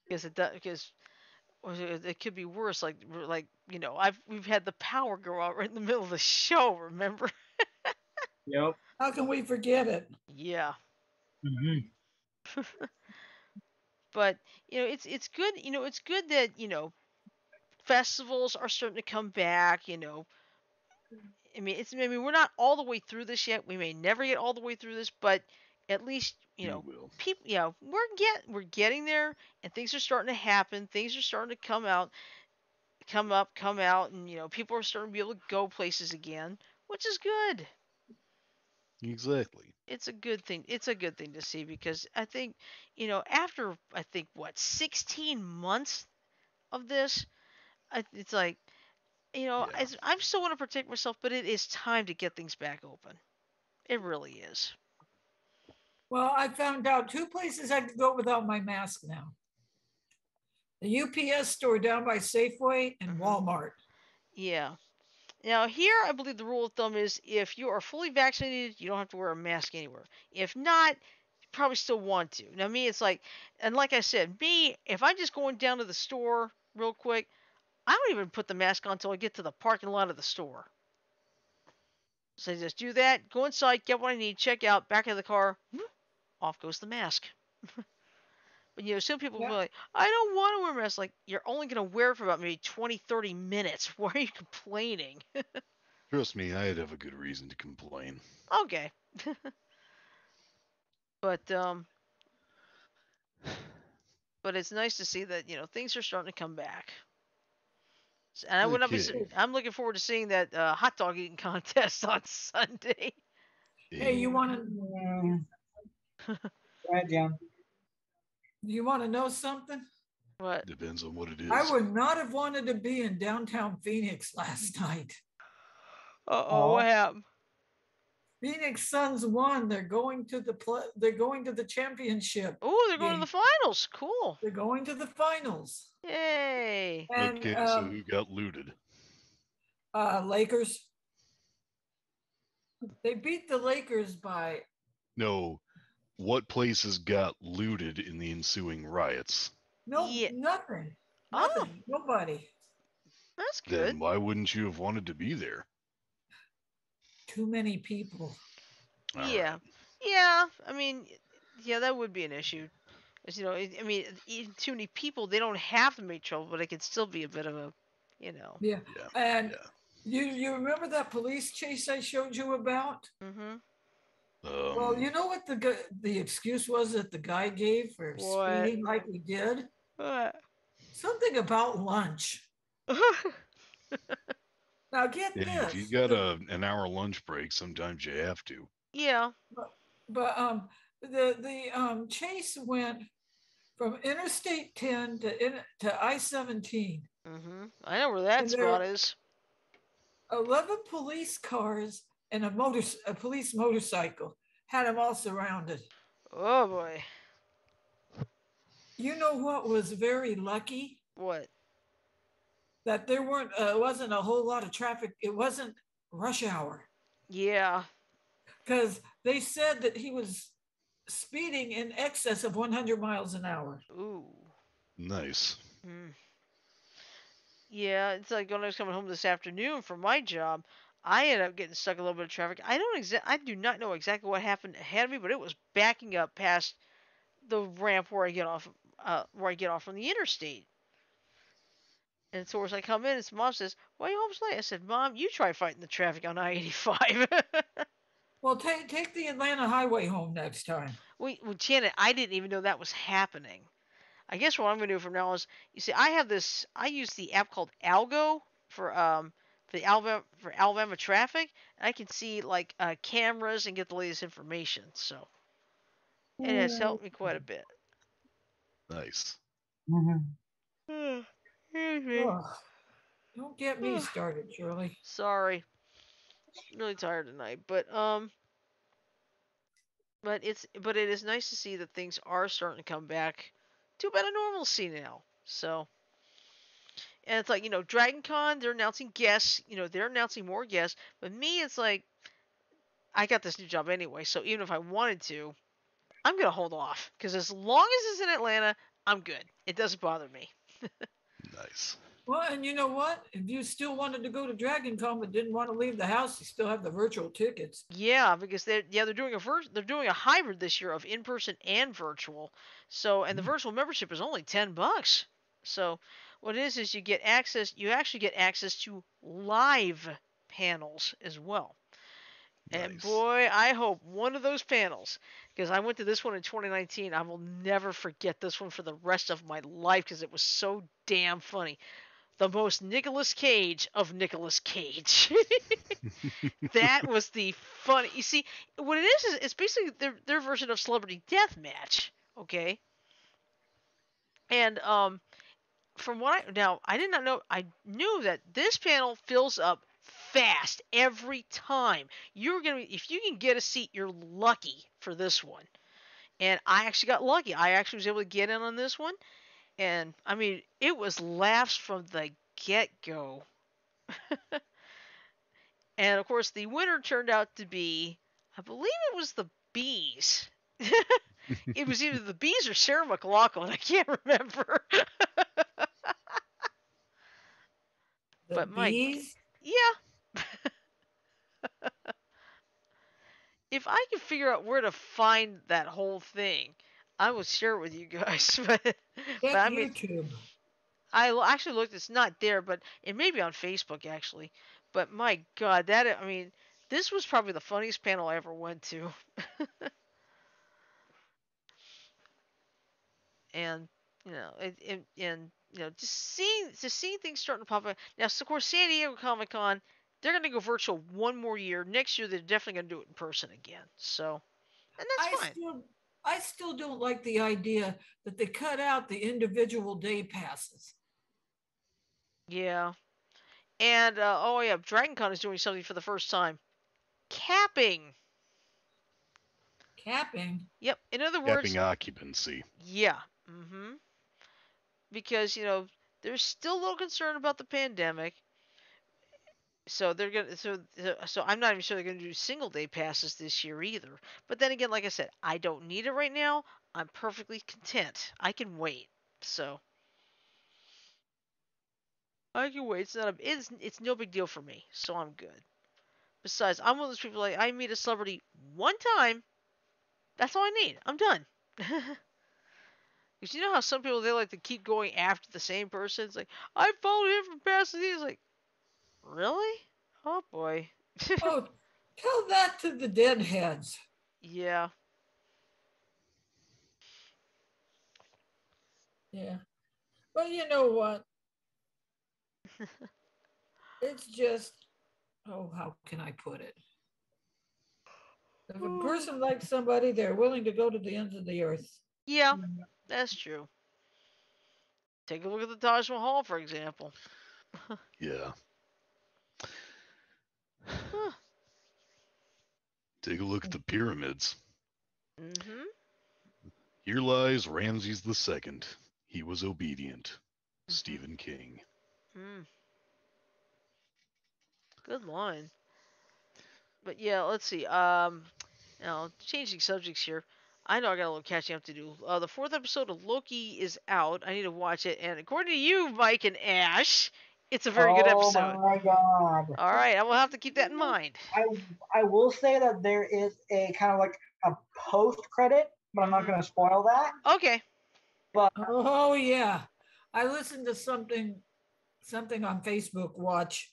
Because it could be worse. We've had the power go out right in the middle of the show. Remember? Yep. How can we forget it? Yeah. Hmm. But it's good. It's good that festivals are starting to come back. We're not all the way through this yet. We may never get all the way through this, but at least You will. people. We're getting there, and things are starting to happen. Things are starting to come out, come up, come out, and people are starting to be able to go places again, which is good. Exactly. It's a good thing. It's a good thing to see because I think, after I think what 16 months of this, it's like, Yeah. I'm still want to protect myself, but it is time to get things back open. It really is. Well, I found out two places I could go without my mask now: the UPS store down by Safeway and Hmm. Walmart. Yeah. Now here, I believe the rule of thumb is if you are fully vaccinated, you don't have to wear a mask anywhere. If not, you probably still want to. Now me, it's like, and like I said, me, if I'm just going down to the store real quick, I don't even put the mask on until I get to the parking lot of the store. So I just do that, go inside, get what I need, check out, back in the car, off goes the mask. But some people will be Yeah. like, I don't want to wear a mask. Like, you're only going to wear it for about maybe 20, 30 minutes. Why are you complaining? Trust me, I'd have a good reason to complain. Okay. But but it's nice to see that things are starting to come back. And I would not be. Okay. I'm looking forward to seeing that hot dog eating contest on Sunday. Hey, you want Amen. to Go ahead, Jan. know something? What? Depends on what it I is. would not have wanted to be in downtown Phoenix last night. Uh-oh, what Oh, happened? Phoenix Suns won. They're going to the championship Oh, they're going to the game. finals. Cool. They're going to the finals. Yay. And Okay, so who got looted? Lakers. They beat the Lakers by No, what places got looted in the ensuing riots? no Yeah. nothing. Oh, Nothing. Nobody. that's good. Then why wouldn't you have wanted to be there? Too many people. All Yeah. right. Yeah. Yeah, that would be an issue. 'Cause, even too many people, they don't have to make trouble, but it could still be a bit of a, you know. Yeah. Yeah. And Yeah. you remember that police chase I showed you about? Mhm. Well, Um. you know what the excuse was that the guy gave for What? speeding like he did? What? Something about lunch. Now get Hey, if you this. got an hour lunch break, sometimes you have to. Yeah. But the chase went from Interstate 10 to I-17, Mhm. I know where that and there spot are is. 11 police cars and a police motorcycle had them all surrounded. Oh boy. You know what was very lucky? What? That there wasn't a whole lot of traffic. It wasn't rush hour Yeah. because they said that he was speeding in excess of 100 miles an hour. Ooh. Nice. Mm. Yeah, it's like when I was coming home this afternoon from my job, I ended up getting stuck in a little bit of traffic. I do not know exactly what happened ahead of me, but it was backing up past the ramp where I get off from the interstate. And so as I come in, his mom says, "Why are you home so late?" I said, "Mom, you try fighting the traffic on I-85." Well, take the Atlanta Highway home next time. Well, Janet, I didn't even know that was happening. I guess what I'm going to do from now is, you see, I have this. I use the app called Algo for the Alabama traffic, and I can see like cameras and get the latest information. So it has Hmm. helped me quite a bit. Nice. Mhm. Excuse me. Oh, don't get me started, Shirley. Sorry, really tired tonight, but it is nice to see that things are starting to come back to a better normalcy now. So, and it's like, Dragon Con, they're announcing guests, they're announcing more guests. But me, it's like, I got this new job anyway, so even if I wanted to, I'm going to hold off. Because as long as it's in Atlanta, I'm good. It doesn't bother me. Nice. Well, and you know what? If you still wanted to go to Dragon Con but didn't want to leave the house, you still have the virtual tickets. Yeah, because they're doing they're doing a hybrid this year of in person and virtual. So, and the Hmm, virtual membership is only $10. So, what it is you actually get access to live panels as well. And nice. boy, I hope one of those panels, because I went to this one in 2019, I will never forget this one for the rest of my life because it was so damn funny. The most Nicolas Cage of Nicolas Cage. That was the funny. You see, what it is it's basically their version of Celebrity Deathmatch. Okay, and from what I did not know. I knew that this panel fills up fast every time. You're gonna if you can get a seat, you're lucky for this one. And I actually got lucky. I actually was able to get in on this one, and I mean, it was laughs from the get go. And of course, the winner turned out to be, I believe it was the bees. It was either the bees or Sarah McLaughlin. I can't remember. The But my, bees? yeah, if I could figure out where to find that whole thing, I would share it with you guys. But Check I mean, YouTube. actually looked. It's not there, but it may be on Facebook actually. But my God, I mean, this was probably the funniest panel I ever went to. And and just seeing things starting to pop up. Now, of course, San Diego Comic Con, they're going to go virtual one more year. Next year, they're definitely going to do it in person again. So, and that's I fine. still I still don't like the idea that they cut out the individual day passes. Yeah. And oh yeah, Dragon Con is doing something for the first time. Capping. Capping. Yep. In other Capping words, occupancy. yeah. Because there's still a little concern about the pandemic. So they're gonna so I'm not even sure they're gonna do single day passes this year either. But then again, like I said, I don't need it right now. I'm perfectly content. I can wait. So I can wait. It's no big deal for me. So I'm good. Besides, I'm one of those people like I meet a celebrity one time. That's all I need. I'm done. Because you know how some people they like to keep going after the same person. It's like I followed him from past years. Like really? Oh boy. Oh, tell that to the deadheads. Yeah. Yeah. But you know what? It's just, oh, how can I put it? If a person likes somebody, they're willing to go to the ends of the earth. Yeah, that's true. Take a look at the Taj Mahal, for example. Yeah. Take a look at the pyramids. Mm-hmm. Here lies Ramses II. He was obedient. Mm-hmm. Stephen King. Mm, good line. But yeah, let's see. Changing subjects here. I know I got a little catching up to do. The fourth episode of Loki is out. I need to watch it, and according to you, Mike and Ash, It's a very good Oh episode. my god. All right, I will have to keep that in mind. I I will say that there is a kind of like a post credit, but I'm not Mhm. going to spoil that. Okay. But Oh yeah, I listened to something on Facebook Watch,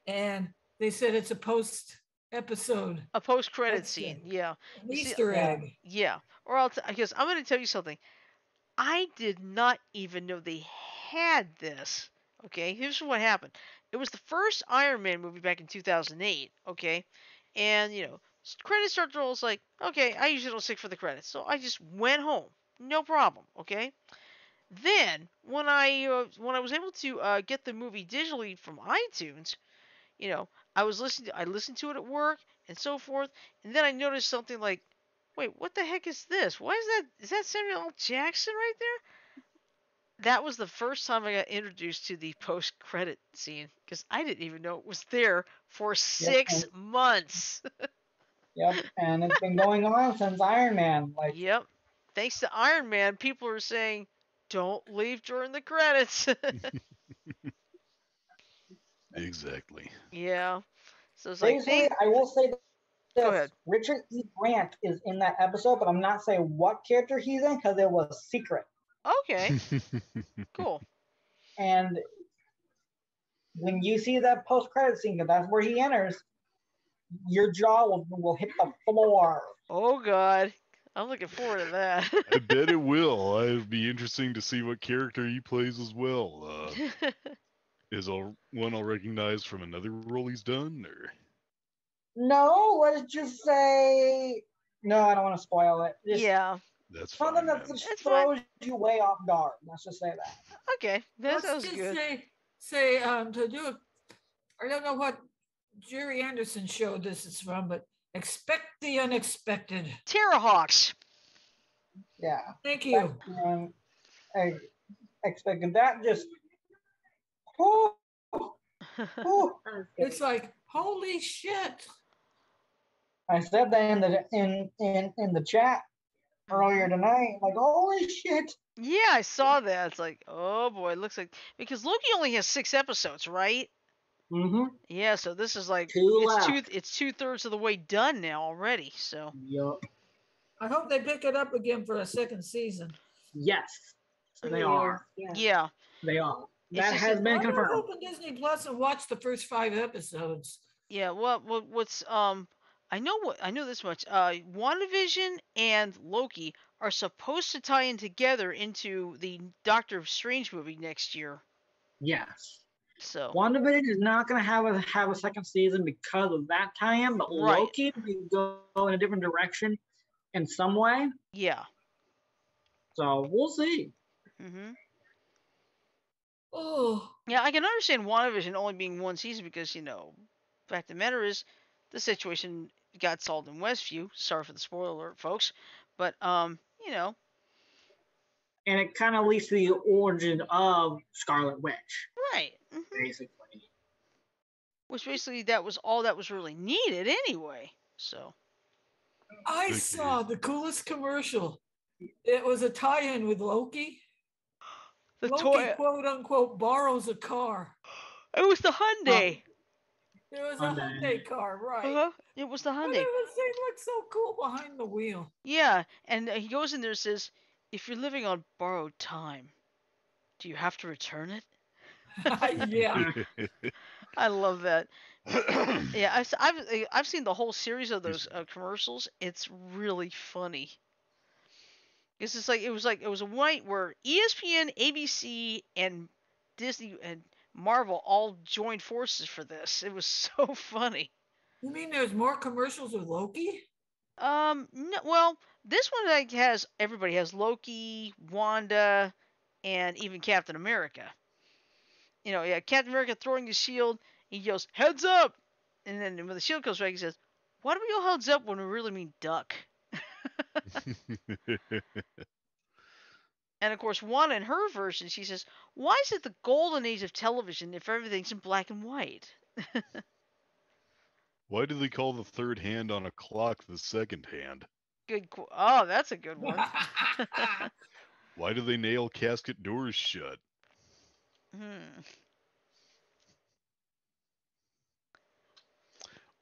and they said it's a post episode A post-credit extra, scene. Yeah. an You see, Easter yeah, egg. yeah. Or I'll because I'm going to tell you something. I did not even know they had this. Okay, here's what happened. It was the first Iron Man movie back in 2008. Okay, and credits start to roll. It's like, okay, I usually don't stick for the credits, so I just went home, no problem. Okay, then when I was able to get the movie digitally from iTunes, you know, I listened to it at work and so forth, and then I noticed something like, wait, what the heck is this? Why is that? Is that Samuel L. Jackson right there? That was the first time I got introduced to the post-credit scene because I didn't even know it was there for yep, 6 months. and it's been going on since Iron Man. Like Yep. Thanks to Iron Man, people are saying, "Don't leave during the credits." Exactly. Yeah. So it's like, basically, I will say go this: ahead. Richard E. Grant is in that episode, but I'm not saying what character he's in because it was secret. Okay. Cool. And when you see that post credit scene, 'cause that's where he enters, your jaw will hit the floor. Oh God. I'm looking forward to that. I bet it will. It'd be interesting to see what character he plays as well. Is one I'll recognize from another role he's done, or No, let's just say no. I don't want to spoil it. Just Yeah. that's something fine that then. just It's fine. throws you way off guard. Let's just say that. Okay. That Let's sounds just good. say to do it. I don't know what Jerry Anderson show this is from, but expect the unexpected. Terrahawks. Yeah, Thank that you. I expected that. Just whew, whew. It's like holy shit. I said that in the chat earlier Mhm. tonight. Like holy shit. Yeah, I saw that. It's like, oh boy, it looks like because Loki only has 6 episodes, right? Mm-hmm. Yeah, so this is like Two left. it's 2/3 of the way done now already. So Yup. I hope they pick it up again for a second season. Yes, they yeah, are. Yeah, yeah. they are. It's That just has that been I will confirmed. open Disney Plus and watch the first 5 episodes. yeah. What's I know this much. WandaVision and Loki are supposed to tie in together into the Doctor Strange movie next year. Yes. So WandaVision is not going to have a second season because of that tie-in, but right, Loki could go in a different direction in some way. yeah. So we'll see. Mhm. Oh, Yeah, I can understand WandaVision only being one season because fact of the matter is, the situation got solved in Westview. Sorry for the spoiler alert, folks, but And it kind of leads to the origin of Scarlet Witch, right. basically. Which basically that was all that was really needed anyway. So I Okay. saw the coolest commercial. It was a tie-in with Loki. the Loki toy, quote unquote borrows a car. it was the Uh, Hyundai. It was a and then, Hyundai car, right? Uh-huh. It was the But Hyundai. it was they looked so cool behind the wheel. Yeah, and he goes in there and says, "If you're living on borrowed time, do you have to return it?" Yeah. I love that. Yeah, I've seen the whole series of those commercials. It's really funny. It's like it was a night where ESPN, ABC, and Disney and Marvel all joined forces for this. It was so funny. You mean there's more commercials with Loki? No, well, this one like has everybody has Loki, Wanda, and even Captain America. Yeah, Captain America throwing his shield. He yells, "Heads up!" And then when the shield comes back, he says, "Why do we yell heads up when we really mean duck?" And of course, Wanda in her version, she says, "Why is it the golden age of television if everything's in black and white?" Why do they call the third hand on a clock the second hand? Good. Oh, that's a good one. Why do they nail casket doors shut? Hmm.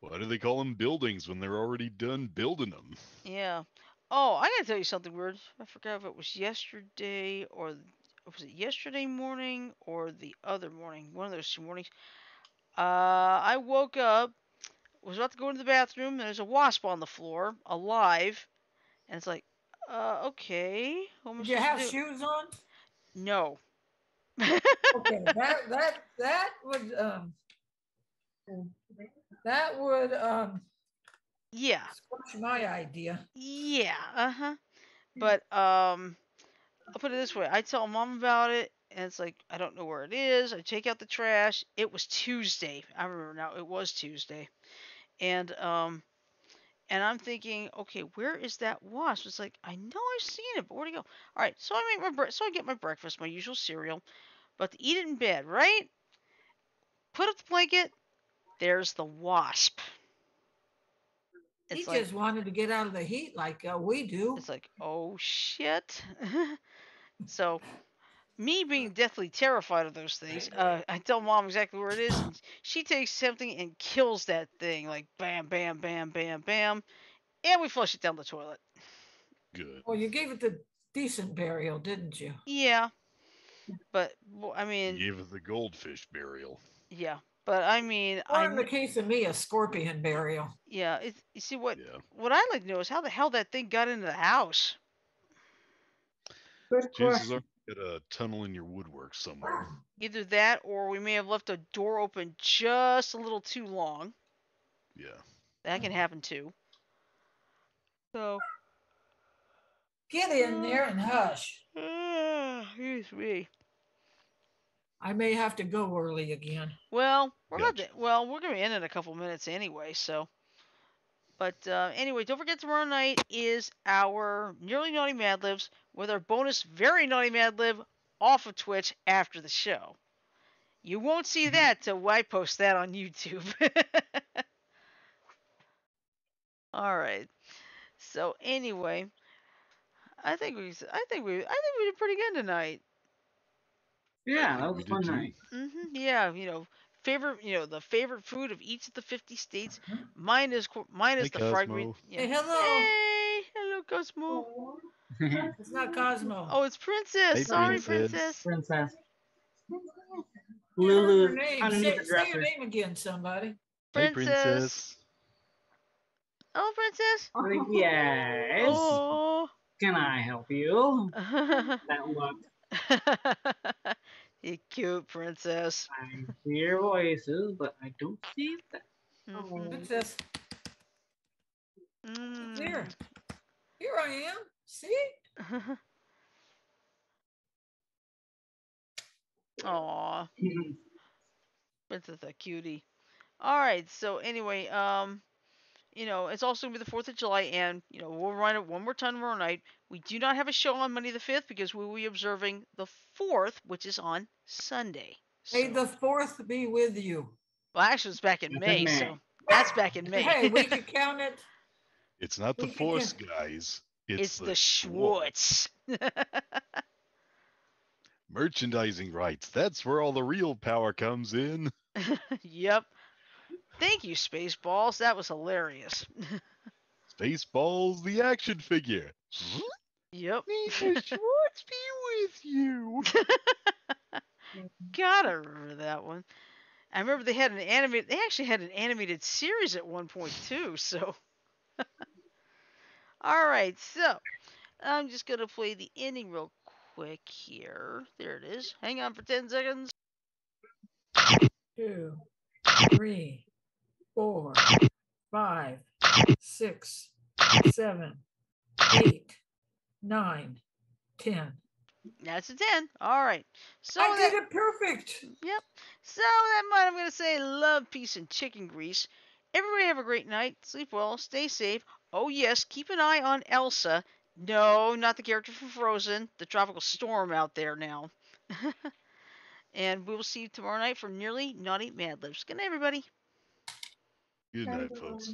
Why do they call them buildings when they're already done building them? Yeah. Oh, I gotta tell you something weird. I forgot if it was yesterday or was it yesterday morning or the other morning? One of those 2 mornings. I woke up, was about to go into the bathroom, and there's a wasp on the floor, alive, and it's like, okay, what am I Did you supposed to have do? shoes on? No. Okay, that would Yeah. squash my idea. Yeah. Uh huh. But I'll put it this way. I tell mom about it, and it's like I don't know where it is. I take out the trash. It was Tuesday. I remember now. It was Tuesday, and I'm thinking, okay, where is that wasp? It's like I know I've seen it, but where'd it go? All right, so I make so I get my breakfast, my usual cereal, but to eat it in bed, right? Put up the blanket. There's the wasp. He It's like just wanted to get out of the heat like we do. it's like oh shit. So me being deathly terrified of those things, I tell mom exactly where it is, and she takes something and kills that thing like bam, bam, bam, bam, bam, and we flush it down the toilet. Good. Well, you gave it the decent burial, didn't you? Yeah, but I You mean, gave it the goldfish burial. yeah, but I mean, Or in the case of me, a scorpion burial. yeah. You see Yeah. what I'd like to know is how the hell that thing got into the house. Good Chances are question. you got a tunnel in your woodwork somewhere. Either that, or we may have left a door open just a little too long. Yeah. That can happen too. So, Get in there and hush. excuse me. I may have to go early again. Well, Gotcha. we're gonna end in a couple minutes anyway. So, but anyway, don't forget tomorrow night is our nearly naughty Mad Libs with our bonus very naughty Mad Lib off of Twitch after the show. You won't see that till I post that on YouTube. All right. So anyway, I think we did pretty good tonight. I Yeah, think that we was a did fun too. night. Yeah, the favorite food of each of the 50 states. Mine Hey, is the fried green. Cosmo. Yeah. Hey, hello. Hey, hello, Cosmo. It's not Cosmo. Oh, it's Princess. Hey, Sorry, Princess. Princess. Princess. I heard your Lulu's name. underneath the Say your dresser. name again, somebody. Hey, Princess. Princess. Oh, Princess. Yes. Oh. Can I help you? That looked. You cute princess. I hear voices, but I don't see them. Mhm. Princess. Mm. Here. Here I am. See? Aw, princess, a cutie. All right. So anyway, it's also gonna be the 4th of July, and we'll run it one more time tomorrow night. We do not have a show on Monday the 5th because we will be observing the 4th, which is on Sunday. May So, the fourth be with you. well, actually, it's back in That's in May, May. so that's back in May. Hey, we could count it. It's not the We could Force, count. guys. It's It's the the Schwartz. Schwartz. Merchandising rights. That's where all the real power comes in. Yep. Thank you, Spaceballs. That was hilarious. Spaceballs, the action figure. Yep. May the Schwartz be with you. Gotta remember that one. I remember they had an animated. They actually had an animated series at one point too. So, all right. So I'm just gonna play the ending real quick here. There it is. Hang on for 10 seconds. 2, 3, 4, 5, 6, 7, 8, 9, 10. That's a 10. All right. So I that. did it perfect. Yep. So that might I'm gonna say love, peace, and chicken grease. Everybody have a great night. Sleep well. Stay safe. Oh yes, keep an eye on Elsa. No, not the character from Frozen. The tropical storm out there now. And we will see you tomorrow night for Nearly Naughty Mad Libs. Good night, everybody. Good night, folks.